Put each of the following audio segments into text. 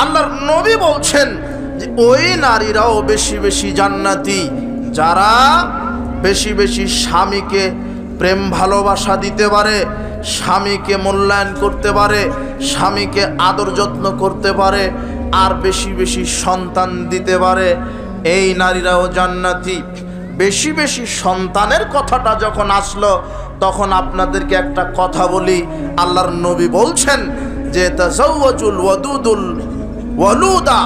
আল্লাহর নবী বলছেন যে ওই নারীরাও বেশি বেশি জান্নাতি যারা বেশি বেশি স্বামীকে প্রেম ভালোবাসা দিতে পারে, স্বামীকে মূল্যায়ন করতে পারে, স্বামীকে আদর যত্ন করতে পারে, আর বেশি বেশি সন্তান দিতে পারে। এই নারীরাও জান্নাতি। বেশি বেশি সন্তানের কথাটা যখন আসলো, তখন আপনাদেরকে একটা কথা বলি। আল্লাহর নবী বলছেন যে তাজাওয়াজুল ওয়াদুদুল ওয়ালুদা,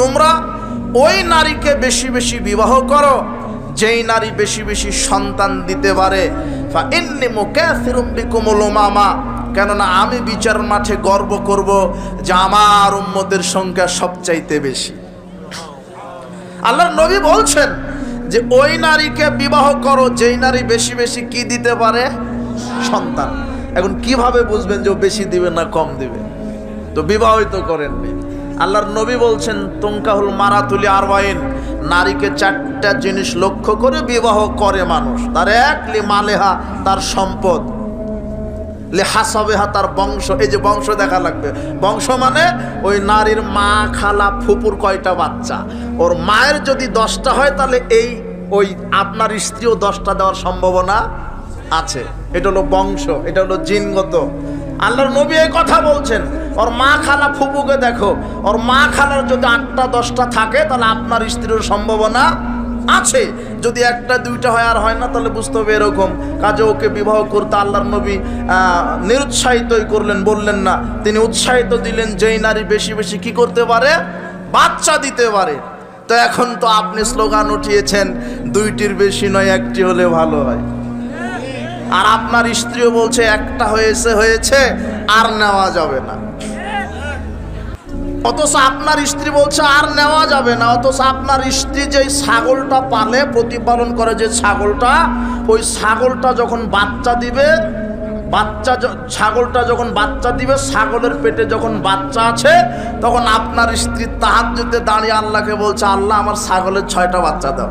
তোমরা ওই নারীকে বেশি বেশি বিবাহ করো যেই নারী বেশি বেশি সন্তান দিতে পারে। ফা ইন্নী মুকাসিরুম বিকুমুল উমামা, কেননা আমি বিচার মাঠে গর্ব করব যে আমার উম্মতের সংখ্যা সবচাইতে বেশি। আল্লাহর নবী বলছেন যে ওই নারীকে বিবাহ করো যেই নারী বেশি বেশি কি দিতে পারে? সন্তান। এখন কিভাবে বুঝবেন যে ও বেশি দিবে না কম দিবে? তো বিবাহই তো করেননি। আল্লাহর নবী বলছেন তুনকাহুল মারাতুলি আরবাইন, নারীকে চারটা জিনিস লক্ষ্য করে বিবাহ করে মানুষ। তার এক, লি মালেহা, তার সম্পদ, লি হাসাবেহা, তার বংশ। এই যে বংশ দেখা লাগবে, বংশ মানে ওই নারীর মা, খালা, ফুপুর কয়টা বাচ্চা। ওর মায়ের যদি 10টা হয় তাহলে ওই আপনার স্ত্রীও 10টা দেওয়ার সম্ভাবনা আছে। এটা হলো বংশ, এটা হলো জিনগত। আল্লাহর নবী এই কথা বলছেন। ওর মা, খালা, ফুপুকে দেখো, ওর মা খালার যদি 8টা 10টা থাকে তাহলে আপনার স্ত্রীর সম্ভাবনা আছে। যদি 1টা 2টা হয় আর হয় না, তাহলে বুঝতে হবে এরকম। কাজে ওকে বিবাহ করতে আল্লাহর নবী নিরুৎসাহিতই করলেন, বললেন না। তিনি উৎসাহিত দিলেন যেই নারী বেশি বেশি কি করতে পারে? বাচ্চা দিতে পারে। তো এখন তো আপনি স্লোগান উঠিয়েছেন 2টির বেশি নয়, 1টি হলে ভালো হয়। আর আপনার স্ত্রীও বলছে 1টা হয়েছে আর নেওয়া যাবে না। অথচ আপনার স্ত্রী বলছে আর নেওয়া যাবে না। অথচ আপনার স্ত্রী যে ছাগলটা পালে, প্রতিপালন করে যে ছাগলটা, ওই ছাগলটা যখন বাচ্চা দিবে, ছাগলটা যখন বাচ্চা দিবে, ছাগলের পেটে যখন বাচ্চা আছে, তখন আপনার স্ত্রী তাহাজ্জুদে দাঁড়িয়ে আল্লাহকে বলছে, আল্লাহ আমার ছাগলের 6টা বাচ্চা দাও।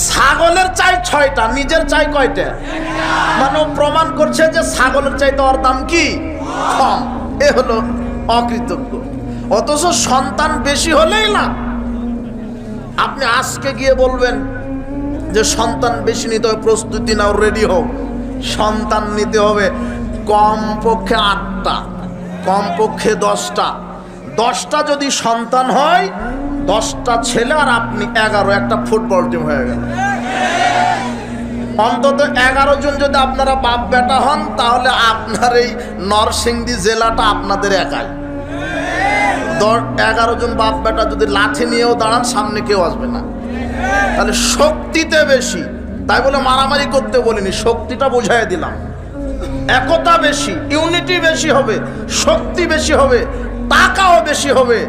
ছাগলের চাই 6টা, নিজের চাই কয়টা? মানে প্রমাণ করছে যে ছাগলের চাইতে ওর দাম কি কম। এ হলো অকৃতজ্ঞ। অথচ সন্তান বেশি হলেই না। আপনি আজকে গিয়ে বলবেন যে সন্তান বেশি নিতে হবে, প্রস্তুতি নাও, রেডি হও। সন্তান নিতে হবে কমপক্ষে 8টা, কমপক্ষে 10টা। 10টা যদি সন্তান হয়, 10টা ছেলে আর আপনি 11, একটা ফুটবল টিম হয়ে গেল। অন্তত 11 জন যদি আপনারা বাপ বেটা হন, তাহলে আপনার এই নরসিংদী জেলাটা আপনাদের একাই। 11 জন বাপ বেটা যদি লাঠি নিয়েও দাঁড়ান, সামনে কেউ আসবে না। তাহলে শক্তিতে বেশি, তাই বলে মারামারি করতে বলিনি, শক্তিটা বুঝাই দিলাম। একতা বেশি, ইউনিটি বেশি হবে, শক্তি বেশি হবে, টাকাও বেশি হবে।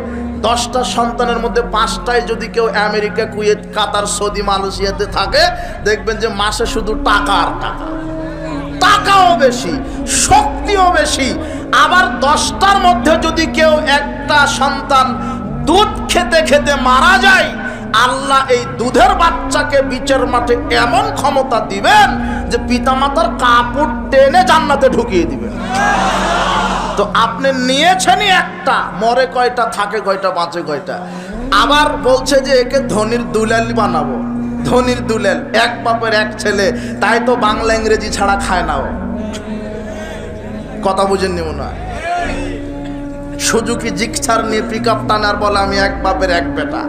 10টা সন্তানের মধ্যে 5টায় যদি কেউ আমেরিকা, কুয়েত, কাতার, সৌদি, মালয়েশিয়াতে থাকে, দেখবেন যে মাসে শুধু টাকা আর টাকা। টাকাও বেশি, শক্তিও বেশি। আবার 10টার মধ্যে যদি কেউ একটা সন্তান দুধ খেতে খেতে মারা যায়, আল্লাহ এই দুধের বাচ্চাকে বিচার মাঠে এমন ক্ষমতা দিবেন যে পিতামাতার কাপড় টেনে জান্নাতে ঢুকিয়ে দিবেন। তো আপনি নিয়েছেনই একটা, মরে কয়টা, থাকে কয়টা, বাঁচে কয়টা। আবার বলছে যে একে ধনির দুলাল বানাবো। ধনির দুলাল, এক বাপের এক ছেলে, তাই তো বাংলা ইংরেজি ছাড়া খায় না ও। কথা বুঝেননি মনে হয়? সুজুকি জিক্সার নিয়ে পিক আপ টানার বলে আমি এক বাপের এক বেটা।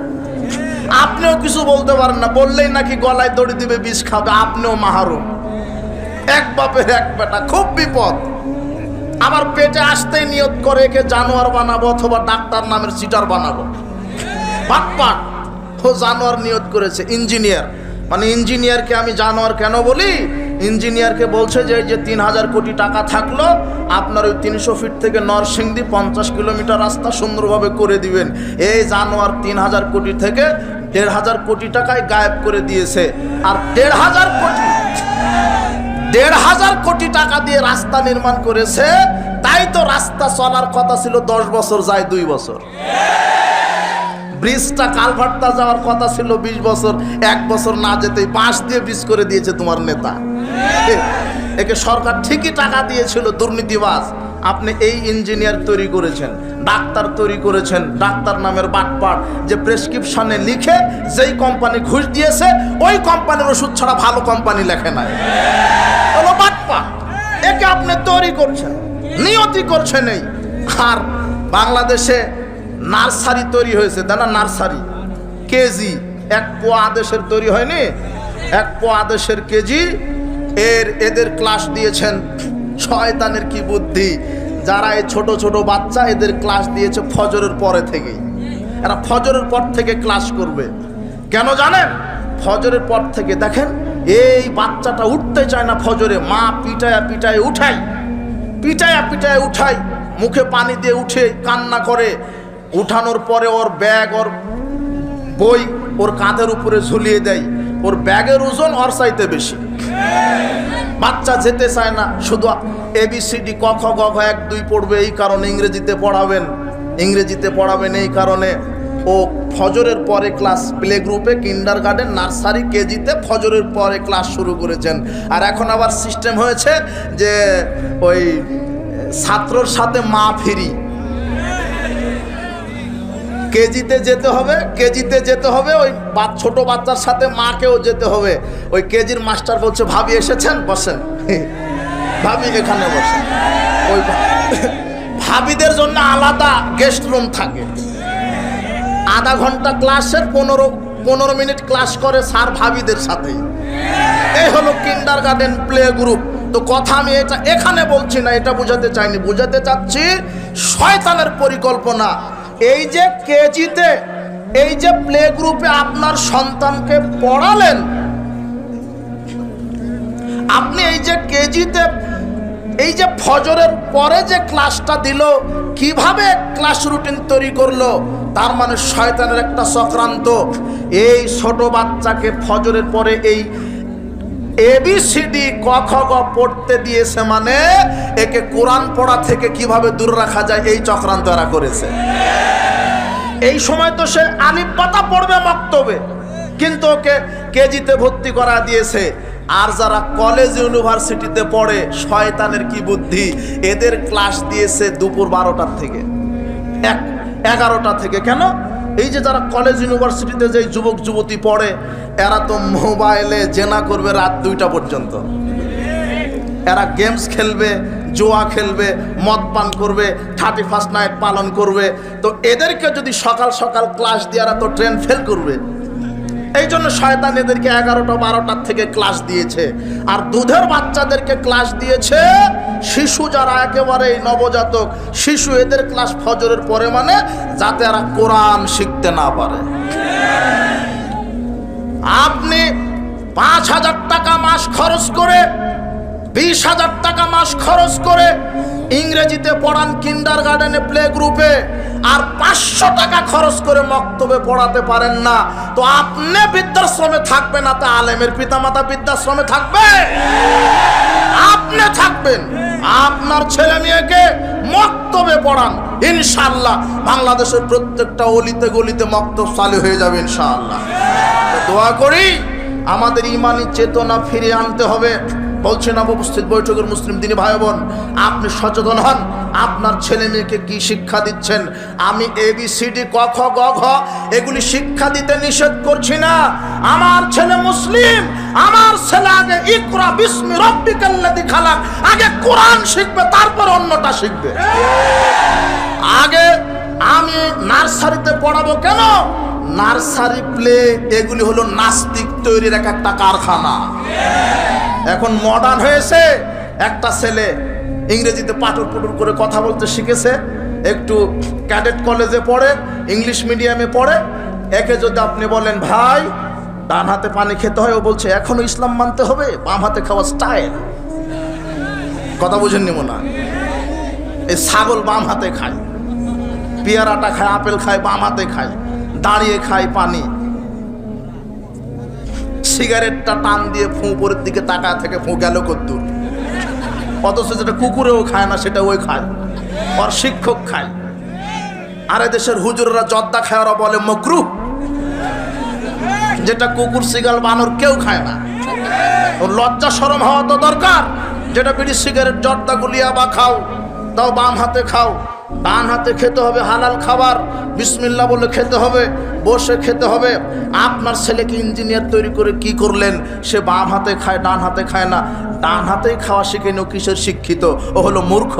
আপনিও কিছু বলতে পারেন না, বললেই নাকি গলায় দড়ি দিবে, বিষ খাবে। আপনিও মাহরুম। এক বাপের এক বেটা, খুব বিপদ। আবার পেটে আসতেই নিয়ত করে একে জানোয়ার বানাবো অথবা ডাক্তার নামের চিটার বানাবো। বাটপাট, ও জানোয়ার নিয়ত করেছে। ইঞ্জিনিয়ার, মানে ইঞ্জিনিয়ারকে আমি জানোয়ার কেন বলি? ইঞ্জিনিয়ারকে বলছে যে এই যে 3000 কোটি টাকা থাকলো, আপনার ওই 300 ফিট থেকে নরসিংদী 50 কিলোমিটার রাস্তা সুন্দরভাবে করে দিবেন। এই জানোয়ার 3000 কোটি থেকে 1500 কোটি টাকায় গায়েব করে দিয়েছে। আর 1500 কোটি টাকা দিয়ে রাস্তা নির্মাণ করেছে। তাই তো রাস্তা চলার কথা ছিল 10 বছর, যায় 2 বছর। ব্রিজটা, কালভার্টটা যাওয়ার কথা ছিল 20 বছর, 1 বছর না যেতেই বাঁশ দিয়ে ব্রিজ করে দিয়েছে তোমার নেতা। একে সরকার ঠিকই টাকা দিয়েছিল, দুর্নীতিবাজ। আপনি এই ইঞ্জিনিয়ার তৈরি করেছেন, ডাক্তার তৈরি করেছেন, ডাক্তার নামের বাটপার যে প্রেসক্রিপশনে লিখে যেই কোম্পানি ঘুষ দিয়েছে ওই কোম্পানির ওষুধ ছাড়া ভালো কোম্পানি লেখে নাই, হলো বাটপার। একে আপনি তৈরি করছেন, নিয়তি করছেন এই। আর বাংলাদেশে নার্সারি তৈরি হয়েছে, তাই না? নার্সারি কেজি, এক পোয়া আদেশের তৈরি হয়নি, এক পোয়া আদেশের কেজি। এদের ক্লাস দিয়েছেন শয়তানের কি বুদ্ধি, যারা এই ছোট ছোট বাচ্চা এদের ক্লাস দিয়েছে ফজরের পরে থেকেই। এরা ফজরের পর থেকে ক্লাস করবে। কেন জানেন? ফজরের পর থেকে দেখেন এই বাচ্চাটা উঠতে চায় না ফজরে, মা পিটায়া পিটায় উঠায়, পিটায়া পিটায় উঠায়, মুখে পানি দিয়ে উঠে কান্না করে। উঠানোর পরে ওর ব্যাগ, ওর বই ওর কাঁধের উপরে ঝুলিয়ে দেয়। ওর ব্যাগের ওজন ওর চাইতে বেশি। বাচ্চা যেতে চায় না, শুধু ABCD ক খ গ ঘ 1 2 পড়বে, এই কারণে ইংরেজিতে পড়াবেন এই কারণে। ও ফজরের পরে ক্লাস, প্লে গ্রুপে, কিন্ডার গার্ডেন, নার্সারি, কেজিতে ফজরের পরে ক্লাস শুরু করেছেন। আর এখন আবার সিস্টেম হয়েছে যে ওই ছাত্রর সাথে মা ফ্রি। কেজিতে যেতে হবে, ওই ছোট বাচ্চার সাথে মাকেও যেতে হবে। ওই কেজির মাস্টার বলছে, ভাবি এসেছেন, বসেন, ভাবি এখানে বসেন। ওই ভাবিদের জন্য আলাদা গেস্ট রুম থাকে। আধা ঘন্টা ক্লাসের 15 মিনিট ক্লাস করে স্যার ভাবিদের সাথে। এই হলো কিন্ডার গার্ডেন, প্লে গ্রুপ। তো কথা আমি এটা এখানে বলছি না, এটা বোঝাতে চাইনি, বোঝাতে চাচ্ছি শয়তানের পরিকল্পনা। এই যে কেজিতে, এই যে প্লে গ্রুপে আপনার সন্তানকে পড়ালেন, আপনি এই যে কেজিতে এই যে ফজরের পরে যে ক্লাসটা দিল, কিভাবে ক্লাস রুটিন তৈরি করলো, তার মানে শয়তানের একটা চক্রান্ত। এই ছোট বাচ্চাকে ফজরের পরে এই ABCD ক খ গ পড়তে দিয়েছে, মানে একে কোরআন পড়া থেকে কিভাবে দূর রাখা যায় এই চক্রান্ত এরা করেছে। এই সময় তো সে আলিফ বাতা পড়বে মক্তবে, কিন্তু ওকে কেজিতে ভর্তি করা দিয়েছে। আর যারা কলেজ ইউনিভার্সিটিতে পড়ে, শয়তানের কি বুদ্ধি, এদের ক্লাস দিয়েছে দুপুর 12টার থেকে 11টা থেকে। কেন? এই যে যারা কলেজ ইউনিভার্সিটিতে যে যুবক যুবতী পড়ে, এরা তো মোবাইলে জেনা করবে রাত 2টা পর্যন্ত। এরা গেমস খেলবে, জোয়া খেলবে, মদ পান করবে, 31st নাইট পালন করবে। তো এদেরকে যদি সকাল সকাল ক্লাস দিয়ে, এরা তো ট্রেন ফেল করবে। এই জন্য শয়তান এদেরকে 11টা 12টার থেকে ক্লাস দিয়েছে। আর দুধের বাচ্চাদেরকে ক্লাস দিয়েছে শিশু, যারা একেবারে নবজাতক শিশু, এদের ক্লাস ফজরের পরে, মানে যাতে এরা কোরআন শিখতে না পারে। আপনি 5,000 টাকা মাস খরচ করে, 20,000 টাকা মাস খরচ করে ইংরেজিতে পড়ান কিন্ডার গার্ডেনে, প্লে গ্রুপে, আর 500 টাকা খরচ করে মক্তবে পড়াতে পারেন না, তো আপনি বৃদ্ধাশ্রমে থাকবেন না, তা আলেমের পিতামাতা বৃদ্ধাশ্রমে থাকবে? আপনি থাকবেন। আপনার ছেলে মেয়েকে মক্তবে পড়ান, ইনশাআল্লাহ বাংলাদেশের প্রত্যেকটা অলিতে গলিতে মক্তব চালু হয়ে যাবে ইনশাআল্লাহ। দোয়া করি আমাদের ইমানি চেতনা ফিরে আনতে হবে। বলছেন উপস্থিত বৈঠকের মুসলিম দিনী ভাই বোন, আপনি সচেতন হন, আপনার ছেলে মেয়েকে কি শিক্ষা দিচ্ছেন। আমি ABCD ক খ গ ঘ এগুলি শিক্ষা দিতে নিষেধ করছি না। আমার ছেলে মুসলিম, আমার ছেলে আগে ইকরা বিসমি রাব্বিকাল্লাযী খালাক, আগে কোরআন শিখবে, তারপর অন্যটা শিখবে। আগে আমি নার্সারিতে পড়াবো কেন? নার্সারি, প্লে, এগুলি হলো নাস্তিক তৈরির একটা কারখানা। এখন মডার্ন হয়েছে। একটা ছেলে ইংরেজিতে পাটুর পুটুর করে কথা বলতে শিখেছে, একটু ক্যাডেট কলেজে পড়ে, ইংলিশ মিডিয়ামে পড়ে। একে যদি আপনি বলেন, ভাই ডান হাতে পানি খেতে হয়, ও বলছে এখনো ইসলাম মানতে হবে, বাম হাতে খাওয়া স্টাইল। কথা বুঝেননি মনে হয়? এই ছাগল বাম হাতে খায়, পেয়ারাটা খায়, আপেল খায় বাম হাতে খায়, দাঁড়িয়ে খায় পানি, সিগারেটটা টান দিয়ে ফু উপরের দিকে তাকায় থেকে ফু গেল কদ্দুর। অথচ যেটা কুকুরেও খায় না সেটা ওই খায়, আর শিক্ষক খায়। আর দেশের হুজুররা জর্দা খায়, ওরা বলে মকরুহ, যেটা কুকুর, সিগাল, বানর কেউ খায় না। ওর লজ্জা শরম হওয়া তো দরকার, যেটা বিড়ি সিগারেট জর্দা গুলিয়া বা খাও, দাও বাম হাতে খাও, ডান হাতে খেতে হবে হালাল খাবার, বিসমিল্লাহ বলে খেতে হবে, বসে খেতে হবে। আপনার ছেলেকে ইঞ্জিনিয়ার তৈরি করে কি করলেন? সে বাম হাতে খায়, ডান হাতে খায় না। ডান হাতেই খাওয়া শিখে নিও, কিসের শিক্ষিত? ও হলো মূর্খ।